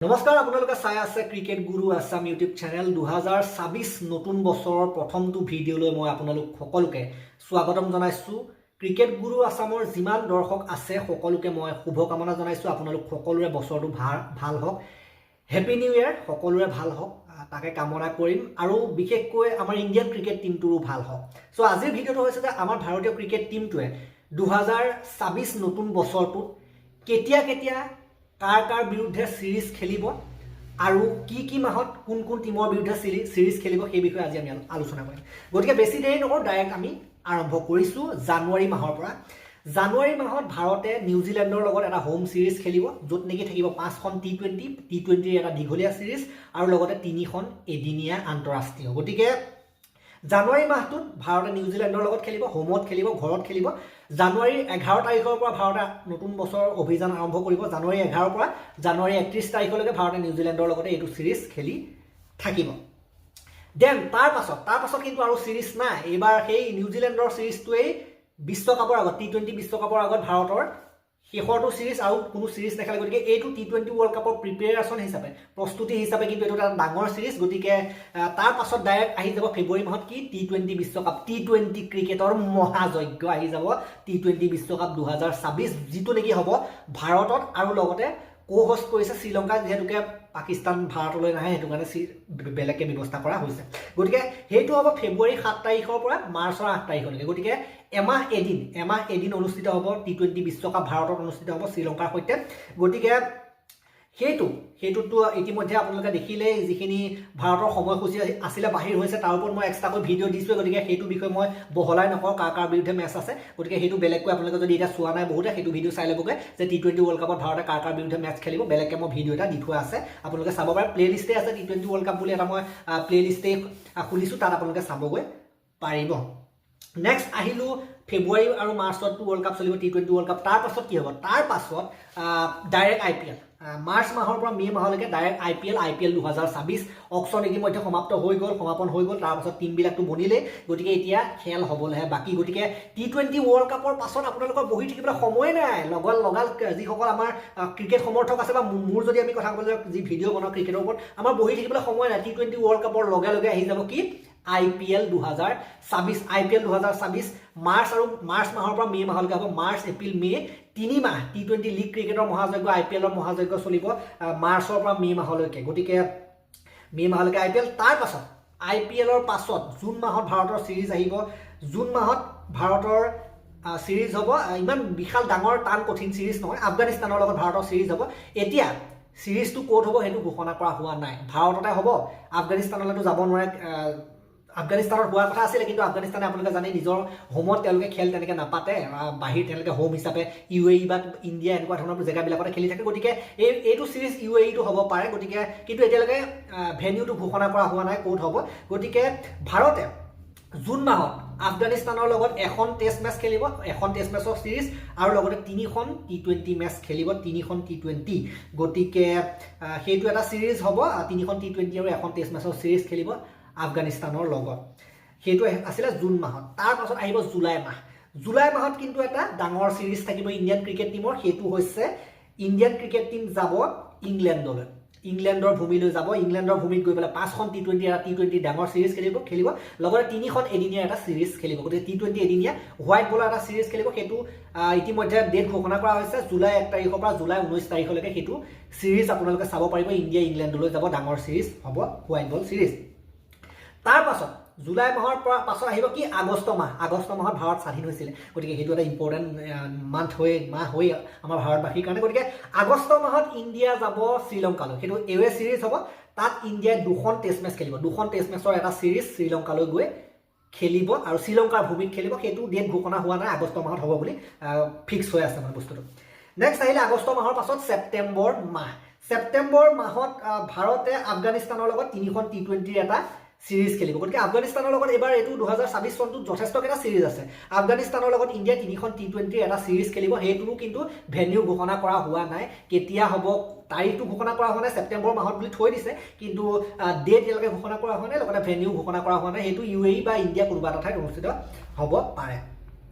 নমস্কাৰ আপোনালোকে চাই আছে ক্ৰিকেট গুৰু আছাম ইউটিউব চেনেল 2026 নতুন বছৰৰ প্ৰথমটো ভিডিঅ'লৈ মই আপোনালোক সকলোকে স্বাগতম জনাইছো। ক্ৰিকেট গুৰু আছামৰ যিমান দৰ্শক আছে সকলোকে মই শুভকামনা জনাইছো। আপোনালোক সকলোৰে বছৰটো ভাল হওক, হেপী নিউ ইয়াৰ, সকলোৰে ভাল হওক তাকে কামনা কৰিম আৰু বিশেষকৈ আমাৰ ইণ্ডিয়ান ক্ৰিকেট টিমটোৰো ভাল হওক। সো আজিৰ ভিডিঅ'টো হৈছে যে আমাৰ ভাৰতীয় ক্ৰিকেট টিমটোৱে 2026 নতুন বছৰটোত কেতিয়া কাৰ বিৰুদ্ধে সিৰিজ খেলিব আৰু কি মাহত কোন টিমৰ বিৰুদ্ধে সিৰিজ খেলিব সেই বিষয়ে আজি আমি আলোচনা কৰিম। গতিকে বেছি দেৰি নকৰোঁ, ডাইৰেক্ট আমি আৰম্ভ কৰিছোঁ জানুৱাৰী মাহৰ পৰা। জানুৱাৰী মাহত ভাৰতে নিউজিলেণ্ডৰ লগত এটা হোম সিৰিজ খেলিব, য'ত নেকি থাকিব 5খন টি20ৰ এটা দীঘলীয়া সিৰিজ আৰু লগতে 3খন এদিনীয়া আন্তঃৰাষ্ট্ৰীয়। গতিকে জানুৱাৰী মাহটোত ভাৰতে নিউজিলেণ্ডৰ লগত খেলিব, হোমত খেলিব, ঘৰত খেলিব। জানুৱাৰীৰ 11 তাৰিখৰ পৰা ভাৰতে নতুন বছৰৰ অভিযান আৰম্ভ কৰিব। জানুৱাৰী 11 পৰা জানুৱাৰী 31 তাৰিখলৈকে ভাৰতে নিউজিলেণ্ডৰ লগতে এইটো সিৰিজ খেলি থাকিব। দেন তাৰ পাছত কিন্তু আৰু সিৰিজ নাই। এইবাৰ সেই নিউজিলেণ্ডৰ সিৰিজটোৱেই বিশ্বকাপৰ আগত, টি20 বিশ্বকাপৰ আগত ভাৰতৰ শেষৰটো সিৰিজ, আৰু কোনো সিৰিজ নেখেলে। গতিকে এইটো টি20 ৱৰ্ল্ড কাপৰ প্ৰিপেয়াৰেশ্যন হিচাপে, প্ৰস্তুতি হিচাপে কিন্তু এইটো এটা ডাঙৰ সিৰিজ। গতিকে তাৰ পাছত ডাইৰেক্ট আহি যাব ফেব্ৰুৱাৰী মাহত কি টি20 বিশ্বকাপ, টি20 ক্ৰিকেটৰ মহাযজ্ঞ আহি যাব টি20 বিশ্বকাপ 2026, যিটো নেকি হ'ব ভাৰতত আৰু লগতে কো-হোষ্ট কৰিছে শ্ৰীলংকা। যিহেতুকে পাকিস্তান ভাৰতলৈ নাহে, সেইটো কাৰণে বেলেগকৈ ব্যৱস্থা কৰা হৈছে। গতিকে সেইটো হ'ব ফেব্ৰুৱাৰী 7 তাৰিখৰ পৰা মাৰ্চৰ 8 তাৰিখলৈকে। গতিকে এমাহ এদিন অনুষ্ঠিত হ'ব টি20 বিশ্বকাপ ভাৰতত অনুষ্ঠিত হ'ব শ্ৰীলংকাৰ সৈতে। গতিকে সেইটোতো ইতিমধ্যে আপোনালোকে দেখিলেই, যিখিনি ভাৰতৰ সময়সূচী আছিলে বাহিৰ হৈছে, তাৰ ওপৰত মই এক্সট্ৰাকৈ ভিডিঅ' দিছোঁ। গতিকে সেইটো বিষয়ে মই বহলাই নকওঁ, কাৰ বিৰুদ্ধে মেচ আছে। গতিকে সেইটো বেলেগকৈ আপোনালোকে যদি এতিয়া চোৱা নাই বহুতে, সেইটো ভিডিঅ' চাই ল'বগৈ যে টি20 ৱৰ্ল্ড কাপত ভাৰতে কাৰ বিৰুদ্ধে মেচ খেলিব। বেলেগকৈ মই ভিডিঅ' এটা দি থোৱা আছে, আপোনালোকে চাব পাৰে। প্লে'লিষ্টে আছে টি20 ৱৰ্ল্ড কাপ বুলি এটা মই প্লে'লিষ্টেই খুলিছোঁ, তাত আপোনালোকে চাবগৈ পাৰিব। নেক্সট আহিলোঁ ফেব্ৰুৱাৰী আৰু মাৰ্চতটো ৱৰ্ল্ড কাপ চলিব, টি20 ৱৰ্ল্ড কাপ। তাৰ পাছত কি হ'ব? তাৰ পাছত ডাইৰেক্ট IPL, মাৰ্চ মাহৰ পৰা মে' মাহলৈকে ডাইৰেক্ট IPL 2026 অকশ্যন ইতিমধ্যে সমাপন হৈ গ'ল। তাৰপাছত টিমবিলাকতো বনিলেই। গতিকে এতিয়া খেল হ'বলৈহে বাকী। গতিকে টি20 ৱৰ্ল্ড কাপৰ পাছত আপোনালোকৰ বহি থাকিবলৈ সময় নাই। লগাল যিসকল আমাৰ ক্ৰিকেট সমৰ্থক আছে, বা মোৰ যদি আমি কথা ক'বলৈ যি ভিডিঅ' বনাওঁ ক্ৰিকেটৰ ওপৰত, আমাৰ বহি থাকিবলৈ সময় নাই। টি20 ৱৰ্ল্ড কাপৰ লগে আহি যাব কি IPL 2026 মাৰ্চ মাহৰ পৰা মে' মাহলৈকে হ'ব। মাৰ্চ, এপ্ৰিল, মে' 3 মাহ টি20 লীগ ক্ৰিকেটৰ মহাযজ্ঞ, IPLৰ মহাযজ্ঞ চলিব মাৰ্চৰ পৰা মে' মাহলৈকে। গতিকে মে' মাহলৈকে IPL। তাৰ পাছত IPLৰ পাছত জুন মাহত ভাৰতৰ সিৰিজ আহিব। জুন মাহত ভাৰতৰ সিৰিজ হ'ব, ইমান বিশাল ডাঙৰ টান কঠিন সিৰিজ নহয়, আফগানিস্তানৰ লগত ভাৰতৰ সিৰিজ হ'ব। এতিয়া সিৰিজটো ক'ত হ'ব সেইটো ঘোষণা কৰা হোৱা নাই। ভাৰততে হ'ব, আফগানিস্তানলৈতো যাব নোৱাৰে। আফগানিস্তানত হোৱাৰ কথা আছিলে, কিন্তু আফগানিস্তানে আপোনালোকে জানে নিজৰ হোমত তেওঁলোকে খেল তেনেকৈ নাপাতে। বাহিৰ তেওঁলোকে হোম হিচাপে UAE বা ইণ্ডিয়া এনেকুৱা ধৰণৰ জেগাবিলাকতে খেলি থাকে। গতিকে এইটো সিৰিজ UAEটো হ'ব পাৰে। গতিকে কিন্তু এতিয়ালৈকে ভেনিউটো ঘোষণা কৰা হোৱা নাই ক'ত হ'ব। গতিকে ভাৰতে জুন মাহত আফগানিস্তানৰ লগত এখন টেষ্ট মেচ খেলিব, এখন টেষ্ট মেচৰ সিৰিজ, আৰু লগতে 3খন টি20 মেচ খেলিব, 3খন টি20। গতিকে সেইটো এটা সিৰিজ হ'ব, 3খন টি20 আৰু এখন টেষ্ট মেচৰ সিৰিজ খেলিব আফগানিস্তানৰ লগত। সেইটো আছিলে জুন মাহত। তাৰ পাছত আহিব জুলাই মাহ। জুলাই মাহত কিন্তু এটা ডাঙৰ সিৰিজ থাকিব ইণ্ডিয়ান ক্ৰিকেট টিমৰ। সেইটো হৈছে ইণ্ডিয়ান ক্ৰিকেট টিম যাব ইংলেণ্ডলৈ, ইংলেণ্ডৰ ভূমিলৈ যাব। ইংলেণ্ডৰ ভূমিত গৈ পেলাই 5খন টি20 এটা টি20 ডাঙৰ সিৰিজ খেলিব, লগতে 3খন এদিনীয়া এটা সিৰিজ খেলিব। গতিকে টি20 এদিনীয়া হোৱাইট বলৰ এটা সিৰিজ খেলিব। সেইটো ইতিমধ্যে ডেট ঘোষণা কৰা হৈছে, জুলাই 1 তাৰিখৰ পৰা জুলাই 19 তাৰিখলৈকে সেইটো সিৰিজ আপোনালোকে চাব পাৰিব। ইণ্ডিয়া ইংলেণ্ডলৈ যাব, ডাঙৰ সিৰিজ হ'ব হোৱাইট বল সিৰিজ। তাৰ পাছত জুলাই মাহৰ পৰা পাছত আহিব কি আগষ্ট মাহ। আগষ্ট মাহত ভাৰত স্বাধীন হৈছিলে। গতিকে সেইটো এটা ইম্পৰ্টেণ্ট মাহ হৈ আমাৰ ভাৰতবাসীৰ কাৰণে। গতিকে আগষ্ট মাহত ইণ্ডিয়া যাব শ্ৰীলংকালৈ, সেইটো এৱে সিৰিজ হ'ব। তাত ইণ্ডিয়াই 2খন টেষ্ট মেচ খেলিব, 2খন টেষ্ট মেচৰ এটা সিৰিজ শ্ৰীলংকালৈ গৈ খেলিব আৰু শ্ৰীলংকাৰ ভূমিত খেলিব। সেইটো ডেট ঘোষণা হোৱা নাই, আগষ্ট মাহত হ'ব বুলি ফিক্স হৈ আছে মানে বস্তুটো। নেক্সট আহিলে আগষ্ট মাহৰ পাছত ছেপ্টেম্বৰ মাহ। ছেপ্টেম্বৰ মাহত ভাৰতে আফগানিস্তানৰ লগত 3খন টি20 এটা সিৰিজ খেলিব। গতিকে আফগানিস্তানৰ লগত এইবাৰ এইটো 2026 চনটোত যথেষ্টকেইটা সিৰিজ আছে। আফগানিস্তানৰ লগত ইণ্ডিয়া 3খন টি20 এটা সিৰিজ খেলিব। সেইটোৰো কিন্তু ভেনিউ ঘোষণা কৰা হোৱা নাই, কেতিয়া হ'ব তাৰিখটো ঘোষণা কৰা হোৱা নাই। ছেপ্টেম্বৰ মাহত বুলি থৈ দিছে, কিন্তু ডেট এতিয়ালৈকে ঘোষণা কৰা হোৱা নাই, লগতে ভেনিউ ঘোষণা কৰা হোৱা নাই। সেইটো UAE বা ইণ্ডিয়া কোনোবা এটা ঠাইত অনুষ্ঠিত হ'ব পাৰে।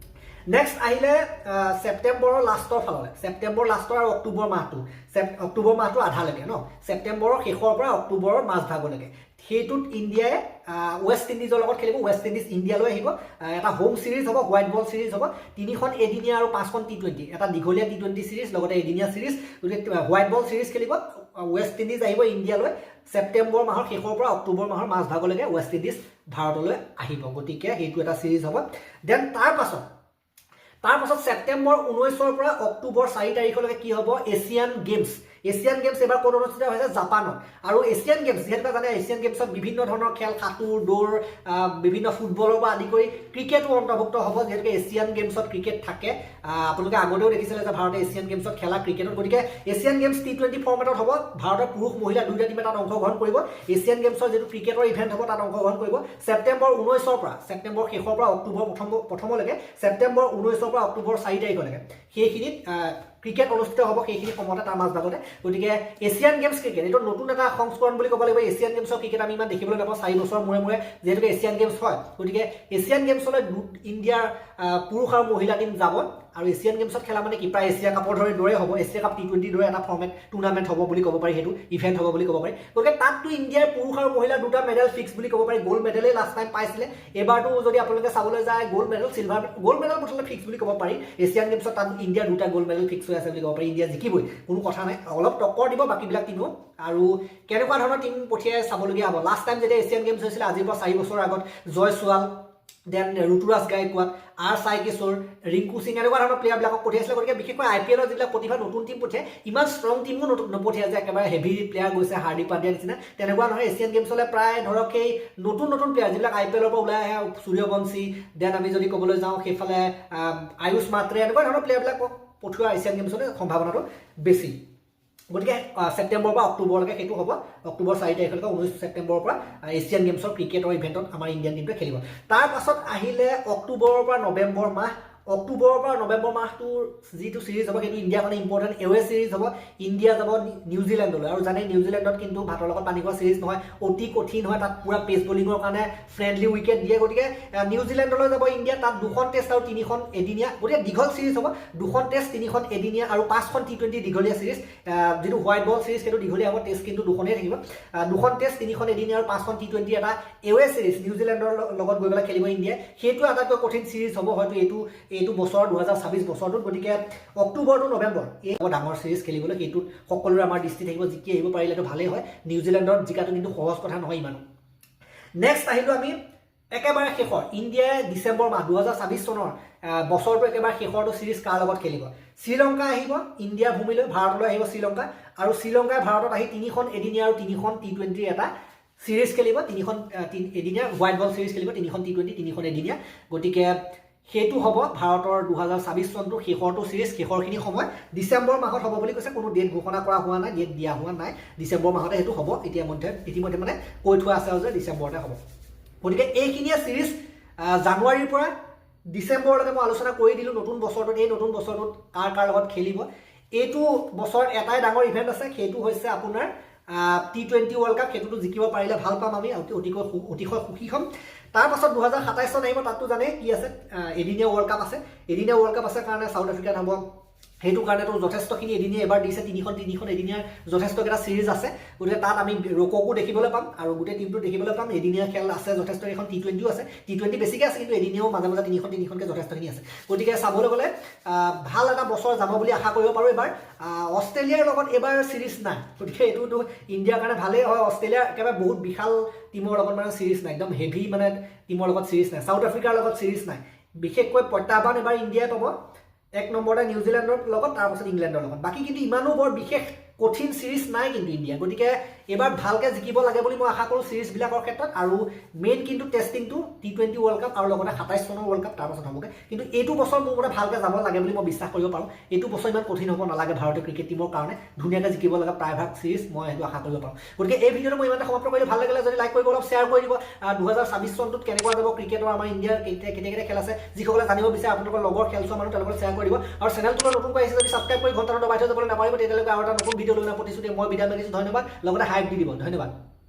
নেক্সট আহিলে ছেপ্টেম্বৰৰ লাষ্টৰ ফাললৈ, ছেপ্টেম্বৰ লাষ্টৰ আৰু অক্টোবৰ মাহটো আধালৈকে ন, ছেপ্টেম্বৰৰ শেষৰ পৰা অক্টোবৰৰ মাজভাগলৈকে সেইটোত ইণ্ডিয়াই ৱেষ্ট ইণ্ডিজৰ লগত খেলিব। ৱেষ্ট ইণ্ডিজ ইণ্ডিয়ালৈ আহিব, এটা হোম চিৰিজ হ'ব, হোৱাইট বল চিৰিজ হ'ব, 3খন এদিনীয়া আৰু 5খন T20, এটা দীঘলীয়া T20 চিৰিজ লগতে এদিনীয়া চিৰিজ, গতিকে হোৱাইট বল চিৰিজ খেলিব। ৱেষ্ট ইণ্ডিজ আহিব ইণ্ডিয়ালৈ ছেপ্টেম্বৰ মাহৰ শেষৰ পৰা অক্টোবৰ মাহৰ মাজভাগলৈকে ৱেষ্ট ইণ্ডিজ ভাৰতলৈ আহিব, গতিকে সেইটো এটা চিৰিজ হ'ব। দেন তাৰ পাছত ছেপ্টেম্বৰ 19ৰ পৰা অক্টোবৰ 4 তাৰিখলৈকে কি হ'ব, এছিয়ান গেমছ এবাৰ ক'ত অনুষ্ঠিত হৈছে, জাপানত। আৰু এছিয়ান গেমছ যিহেতু জানে, এছিয়ান গেমছত বিভিন্ন ধৰণৰ খেল, সাঁতোৰ, দৌৰ, বিভিন্ন ফুটবলৰ পৰা আদি কৰি ক্ৰিকেটো অন্তৰ্ভুক্ত হ'ব, যিহেতুকে এছিয়ান গেমছত ক্ৰিকেট থাকে। আপোনালোকে আগতেও দেখিছিলে যে ভাৰতে এছিয়ান গেমছত খেলা ক্ৰিকেটত, গতিকে এছিয়ান গেমছ T20 ফৰ্মেটত হ'ব। ভাৰতৰ পুৰুষ মহিলা দুয়োটা টিমে তাত অংশগ্ৰহণ কৰিব। এছিয়ান গেমছৰ যিটো ক্ৰিকেটৰ ইভেণ্ট হ'ব তাত অংশগ্ৰহণ কৰিব। ছেপ্টেম্বৰ 19ৰ পৰা, ছেপ্টেম্বৰ শেষৰ পৰা অক্টোবৰ প্ৰথমলৈকে, ছেপ্টেম্বৰ 19ৰ পৰা অক্টোবৰ 4 তাৰিখলৈকে সেইখিনিত ক্ৰিকেট অনুষ্ঠিত হ'ব, সেইখিনি সময়তে তাৰ মাজভাগতে। গতিকে এছিয়ান গেমছ ক্ৰিকেট এইটো নতুন এটা সংস্কৰণ বুলি ক'ব লাগিব। এছিয়ান গেমছৰ ক্ৰিকেট আমি ইমান দেখিবলৈ নাপাওঁ, 4 বছৰৰ মূৰে যিহেতুকে এছিয়ান গেমছ হয়, গতিকে এছিয়ান গেমছলৈ ইণ্ডিয়াৰ পুৰুষ আৰু মহিলা টিম যাব। আৰু এছিয়ান গেমছত খেলা মানে কি, প্ৰায় এছিয়া কাপৰ দৰে হ'ব, এছিয়া কাপ T20 দৰে এটা ফৰ্মেট টুৰ্ণামেণ্ট হ'ব বুলি ক'ব পাৰি, সেইটো ইভেণ্ট হ'ব বুলি ক'ব পাৰি। গতিকে তাততো ইণ্ডিয়াৰ পুৰুষ আৰু মহিলা দুটা মেডেল ফিক্স বুলি ক'ব পাৰি। গ'ল্ড মেডেলেই লাষ্ট টাইম পাইছিলে, এবাৰতো যদি আপোনালোকে চাবলৈ যায় গ'ল্ড মেডেল মুঠতে ফিক্স বুলি ক'ব পাৰি। এছিয়ান গেমছত তাত ইণ্ডিয়াৰ দুটা গ'ল্ড মেডেল ফিক্স হৈ আছে বুলি ক'ব পাৰি। ইণ্ডিয়া জিকিবই, কোনো কথা নাই, অলপ টক্কৰ দিব বাকীবিলাক টিমো। আৰু কেনেকুৱা ধৰণৰ টিম পঠিয়াই চাবলগীয়া হ'ব। লাষ্ট টাইম যেতিয়া এছিয়ান গেমছ হৈছিলে আজিৰ পৰা 4 বছৰৰ আগত, জয়ছোৱাল, দেন ঋতুৰাজ গায়কোৱাড, আৰ সাই কিশোৰ, ৰিংকু সিং, এনেকুৱা ধৰণৰ প্লেয়াৰবিলাকক পঠিয়াইছিলে। গতিকে বিশেষকৈ IPL যিবিলাক প্ৰতিভা নতুন টিম পঠিয়াই, ইমান ষ্ট্ৰং টিমো নপঠিয়াই যে একেবাৰে হেভি প্লেয়াৰ গৈছে হাৰ্দিক পাণ্ডিয়াৰ নিচিনা, তেনেকুৱা নহয়। এছিয়ান গেমছলৈ প্ৰায় ধৰক সেই নতুন প্লেয়াৰ যিবিলাক IPLৰ পৰা ওলাই আহে, সূৰ্যবংশী, দেন আমি যদি ক'বলৈ যাওঁ সেইফালে আয়ুষ মাত্ৰে, এনেকুৱা ধৰণৰ প্লেয়াৰবিলাকক পঠোৱা এছিয়ান গেমছলৈ সম্ভাৱনাটো বেছি। গতিকে ছেপ্টেম্বৰ পৰা অক্টোবৰলৈকে সেইটো হ'ব। অক্টোবৰ 4 তাৰিখলৈকে 19 ছেপ্টেম্বৰৰ পৰা এছিয়ান গেমছৰ ক্ৰিকেটৰ ইভেণ্টত আমাৰ ইণ্ডিয়ান টিমটোৱে খেলিব। তাৰ পাছত আহিলে অক্টোবৰৰ পৰা নৱেম্বৰ মাহ। অক্টোবৰৰ পৰা নৱেম্বৰ মাহটোৰ যিটো চিৰিজ হ'ব সেইটো ইণ্ডিয়াৰ কাৰণে ইম্পৰ্টেণ্ট এৱে চিৰিজ হ'ব। ইণ্ডিয়া যাব নিউজিলেণ্ডলৈ, আৰু জানে নিউজিলেণ্ডত কিন্তু ভাতৰ লগত পানী খোৱা চিৰিজ নহয়, অতি কঠিন হয়, তাত পুৰা পেচ বলিঙৰ কাৰণে ফ্ৰেণ্ডলি উইকেট দিয়ে। গতিকে নিউজিলেণ্ডলৈ যাব ইণ্ডিয়া, তাত 2খন টেষ্ট আৰু 3খন এদিনীয়া, গতিকে দীঘল চিৰিজ হ'ব। 2খন টেষ্ট, 3খন এদিনীয়া আৰু 5খন T20 দীঘলীয়া চিৰিজ। যিটো হোৱাইট বল চিৰিজ সেইটো দীঘলীয়া হ'ব, টেষ্ট কিন্তু 2খনেই থাকিব। 2খন টেষ্ট, 3খন এদিনীয়া আৰু 5খন T20 এটা এৱে চিৰিজ নিউজিলেণ্ডৰ লগত গৈ পেলাই খেলিব ইণ্ডিয়াই। সেইটো আটাইতকৈ কঠিন চিৰিজ হ'ব হয়তো এইটো বছৰ 2026 বছৰটোত। গতিকে অক্টোবৰ টু নৱেম্বৰ এই ডাঙৰ চিৰিজ খেলিবলৈ, সেইটোত সকলোৰে আমাৰ দৃষ্টি থাকিব। জিকি আহিব পাৰিলেতো ভালেই হয়, নিউজিলেণ্ডত জিকাটো কিন্তু সহজ কথা নহয় ইমানো। নেক্সট আহিলোঁ আমি একেবাৰে শেষৰ, ইণ্ডিয়াই ডিচেম্বৰ মাহ 2026 চনৰ বছৰটো একেবাৰে শেষৰটো চিৰিজ কাৰ লগত খেলিব। শ্ৰীলংকা আহিব ইণ্ডিয়াৰ ভূমিলৈ, ভাৰতলৈ আহিব শ্ৰীলংকা, আৰু শ্ৰীলংকাই ভাৰতত আহি 3খন এদিনীয়া আৰু 3খন T20 এটা চিৰিজ খেলিব। 3খন এদিনীয়া হোৱাইট বল চিৰিজ খেলিব, 3খন T20, 3খন এদিনীয়া। গতিকে সেইটো হ'ব ভাৰতৰ 2026 চনটোৰ শেষৰটো চিৰিজ, শেষৰখিনি সময় ডিচেম্বৰ মাহত হ'ব বুলি কৈছে। কোনো ডেট ঘোষণা কৰা হোৱা নাই, ডেট দিয়া হোৱা নাই, ডিচেম্বৰ মাহতে সেইটো হ'ব। ইতিমধ্যে মানে কৈ থোৱা আছে যে ডিচেম্বৰতে হ'ব। গতিকে এইখিনিয়ে চিৰিজ জানুৱাৰীৰ পৰা ডিচেম্বৰলৈকে মই আলোচনা কৰি দিলোঁ। নতুন বছৰটোত, এই নতুন বছৰটোত কাৰ লগত খেলিব। এইটো বছৰত এটাই ডাঙৰ ইভেণ্ট আছে, সেইটো হৈছে আপোনাৰ T20 ৱৰ্ল্ড কাপ। সেইটোতো জিকিব পাৰিলে ভাল পাম আমি, অতিশয় সুখী হ'ম। তাৰ পাছত 2027 চন আহিব, তাততো জানে কি আছে, এদিনীয়া ৱৰ্ল্ড কাপ আছে। এদিনীয়া ৱৰ্ল্ড কাপ আছে কাৰণে চাউথ আফ্ৰিকাত হ'ব। সেইটো কাৰণেতো যথেষ্টখিনি এদিনীয়া এবাৰ দিছে, 3খন এদিনীয়া যথেষ্টকেইটা চিৰিজ আছে। গতিকে তাত আমি ৰককো দেখিবলৈ পাম আৰু গোটেই টিমটো দেখিবলৈ পাম। এদিনীয়া খেল আছে যথেষ্ট, এখন T20ও আছে, T20 বেছিকৈ আছে, কিন্তু এদিনীয়াও মাজে মাজে 3খনকৈ যথেষ্টখিনি আছে। গতিকে চাবলৈ গ'লে ভাল এটা বছৰ যাব বুলি আশা কৰিব পাৰোঁ। এবাৰ অষ্ট্ৰেলিয়াৰ লগত এবাৰ চিৰিজ নাই, গতিকে এইটোতো ইণ্ডিয়াৰ কাৰণে ভালেই হয়। অষ্ট্ৰেলিয়াৰ একেবাৰে বহুত বিশাল টিমৰ লগত মানে চিৰিজ নাই, একদম হেভি মানে টিমৰ লগত চিৰিজ নাই। চাউথ আফ্ৰিকাৰ লগত চিৰিজ নাই। বিশেষকৈ প্ৰত্যাহ্বান এবাৰ ইণ্ডিয়াই পাব, 1 নম্বৰতে নিউজিলেণ্ডৰ লগত, তাৰপাছত ইংলেণ্ডৰ লগত। বাকী কিন্তু ইমানো বৰ বিশেষ কঠিন চিৰিজ নাই কিন্তু ইণ্ডিয়া। গতিকে এবাৰ ভালকৈ জিকিব লাগে বুলি মই আশা কৰোঁ চিৰিজবিলাকৰ ক্ষেত্ৰত। আৰু মেইন কিন্তু টেষ্টিংটো T20 ৱৰ্ল্ড কাপ আৰু লগতে 27 চনৰ ৱৰ্ল্ড কাপ, তাৰপাছত হ'বগৈ। কিন্তু এইটো বছৰ মোৰ মতে ভালকৈ যাব লাগে বুলি মই বিশ্বাস কৰিব পাৰোঁ। এইটো বছৰ ইমান কঠিন হ'ব নালাগে ভাৰতীয় ক্ৰিকেট টিমৰ কাৰণে, ধুনীয়াকৈ জিকিব লাগে প্ৰায়ভাগ চিৰিজ, মই সেইটো আশা কৰিব পাৰোঁ। গতিকে এই ভিডিঅ'টো মই ইমানতে সমাপ্ত কৰিলোঁ। ভাল লাগিলে যদি লাইক কৰিব, অলপ শ্বেয়াৰ কৰি দিব। 2026 চনটোত কেনেকুৱা যাব ক্ৰিকেটৰ, আমাৰ ইণ্ডিয়াৰ কেতিয়া খেল আছে, যিসকলে জানিব বিচাৰে আপোনালোকৰ লগৰ খেল চোৱা মানুহ তেওঁলোকক শ্বেয়াৰ কৰি দিব। আৰু চেনেলটো নতুনকৈ আহিছে যদি ছাবস্ক্ৰাইব কৰি ঘণ্টাটো দবাই থৈ যাবলৈ নাপাৰিব। তেতিয়ালৈকে আৰু এটা নতুন ভিডিঅ' লৈ প্ৰতিশ্ৰুতি মই বিদায় মাগিছোঁ। ধন্যবাদ, লগতে হাইপ দি দিব। ধন্যবাদ।